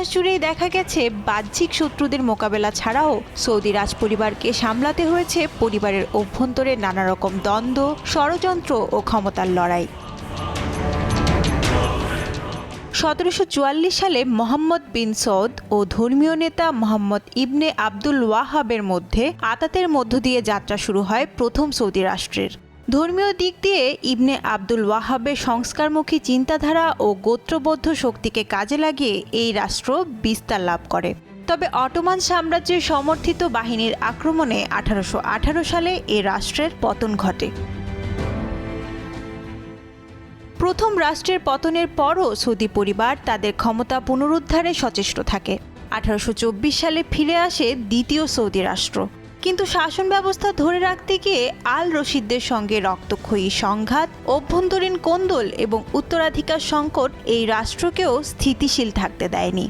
জুড়েই দেখা গেছে বাহ্যিক শত্রুদের মোকাবেলা ছাড়াও সৌদি রাজপরিবারকে সামলাতে হয়েছে পরিবারের অভ্যন্তরে নানা রকম দ্বন্দ্ব, ষড়যন্ত্র ও ক্ষমতার লড়াই। ১৭৪৪ সালে মোহাম্মদ বিন সৌদ ও ধর্মীয় নেতা মোহাম্মদ ইবনে আব্দুল ওয়াহাবের মধ্যে আতাতের মধ্য দিয়ে যাত্রা শুরু হয় প্রথম সৌদি রাষ্ট্রের। ধর্মীয় দিক দিয়ে ইবনে আব্দুল ওয়াহাবের সংস্কারমুখী চিন্তাধারা ও গোত্রবদ্ধ শক্তিকে কাজে লাগিয়ে এই রাষ্ট্র বিস্তার লাভ করে। তবে অটোমান সাম্রাজ্যের সমর্থিত বাহিনীর আক্রমণে ১৮১৮ সালে এ রাষ্ট্রের পতন ঘটে। প্রথম রাষ্ট্রের পতনের পরও সৌদি পরিবার তাদের ক্ষমতা পুনরুদ্ধারে সচেষ্ট থাকে। ১৮২৪ সালে ফিরে আসে দ্বিতীয় সৌদি রাষ্ট্র, কিন্তু শাসন ব্যবস্থা ধরে রাখতে গিয়ে আল রশিদদের সঙ্গে রক্তক্ষয়ী সংঘাত, অভ্যন্তরীণ কোন্দল এবং উত্তরাধিকার সংকট এই রাষ্ট্রকেও স্থিতিশীল থাকতে দেয়নি।